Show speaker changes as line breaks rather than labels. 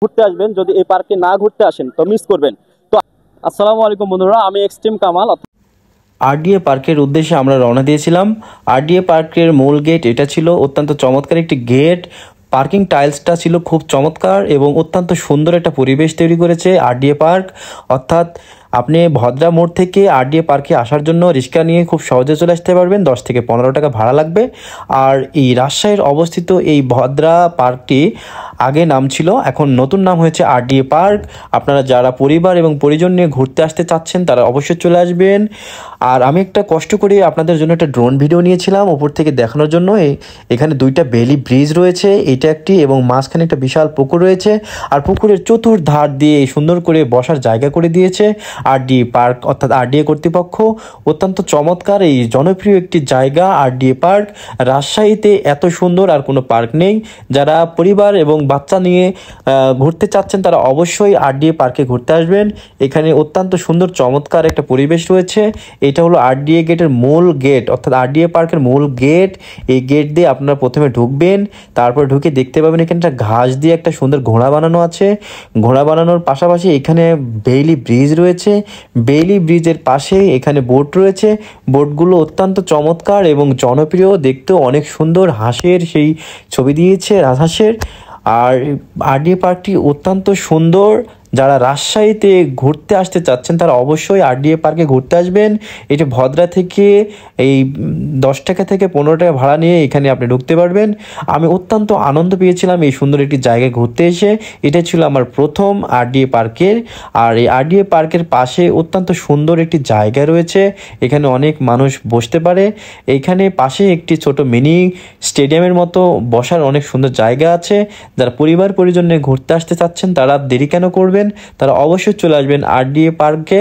ঘুরতে আসবেন, যদি এই পার্কে না ঘুরতে আসেন তো মিস করবেন। তো আসসালামু আলাইকুম বন্ধুরা, আমি এক্সট্রিম কামাল।
আরডিএ পার্কের উদ্দেশ্যে আমরা রওনা দিয়েছিলাম। আরডিএ পার্কের মূল গেট এটা ছিল, অত্যন্ত চমৎকার একটি গেট। পার্কিং টাইলসটা ছিল খুব চমৎকার এবং অত্যন্ত সুন্দর একটা পরিবেশ তৈরি করেছে আরডিএ পার্ক। অর্থাৎ আপনি ভদ্রা মোড় থেকে আরডিএ পার্কে আসার জন্য রিক্সা নিয়ে খুব সহজে চলে আসতে পারবেন, 10 থেকে 15 টাকা ভাড়া লাগবে। আর এই রাজশাহীর অবস্থিত এই ভদ্রা পার্কটি আগে নাম ছিল, এখন নতুন নাম হয়েছে আরডিএ পার্ক। আপনারা যারা পরিবার এবং পরিজন নিয়ে ঘুরতে আসতে চাচ্ছেন তারা অবশ্যই চলে আসবেন। আর আমি একটা কষ্ট করে আপনাদের জন্য একটা ড্রোন ভিডিও নিয়েছিলাম উপর থেকে দেখানোর জন্য। এখানে দুইটা বেলি ব্রিজ রয়েছে, এটা একটি, এবং মাঝখানে একটা বিশাল পুকুর রয়েছে। আর পুকুরের চতুর্ধার দিয়ে সুন্দর করে বসার জায়গা করে দিয়েছে আরডিএ পার্ক অর্থাৎ আরডিএ কর্তৃপক্ষ। অত্যন্ত চমৎকার এই জনপ্রিয় একটি জায়গা আরডিএ পার্ক। রাজশাহীতে এত সুন্দর আর কোনো পার্ক নেই। যারা পরিবার এবং বাচ্চা নিয়ে ঘুরতে চাচ্ছেন তারা অবশ্যই আরডিএ পার্কে ঘুরতে আসবেন। এখানে অত্যন্ত সুন্দর চমৎকার একটা পরিবেশ রয়েছে। এটা হলো আরডিএ গেটের মূল গেট অর্থাৎ আরডিএ পার্কের মূল গেট। এই গেট দিয়ে আপনারা প্রথমে ঢুকবেন, তারপর ঢুকে দেখতে পাবেন এখানে একটা ঘাস দিয়ে একটা সুন্দর ঘোড়া বানানো আছে। ঘোড়া বানানোর পাশাপাশি এখানে বেইলি ব্রিজ রয়েছে। বেইলি ব্রিজের পাশে এখানে বোট রয়েছে। বোটগুলো অত্যন্ত চমৎকার এবং জনপ্রিয়, দেখতেও অনেক সুন্দর, হাঁসের সেই ছবি দিয়েছে রাজহাঁসের। আর আরডিএ পার্কটি অত্যন্ত সুন্দর। যারা রাজশাহীতে ঘুরতে আসতে চাচ্ছেন তারা অবশ্যই আরডিএ পার্কে ঘুরতে আসবেন। এটি ভদ্রা থেকে এই 10 টাকা থেকে 15 টাকা ভাড়া নিয়ে এখানে আপনি ঢুকতে পারবেন। আমি অত্যন্ত আনন্দ পেয়েছিলাম এই সুন্দর একটি জায়গায় ঘুরতে এসে। এটা ছিল আমার প্রথম আরডিএ পার্কের। আর এই আরডিএ পার্কের পাশে অত্যন্ত সুন্দর একটি জায়গা রয়েছে, এখানে অনেক মানুষ বসতে পারে। এইখানে পাশে একটি ছোট মিনি স্টেডিয়ামের মতো বসার অনেক সুন্দর জায়গা আছে। যারা পরিবার পরিজন নিয়ে ঘুরতে আসতে চাচ্ছেন তারা দেরি কেন করবেন, তারা অবশ্যই চলে আসবেন আরডিএ পার্কে।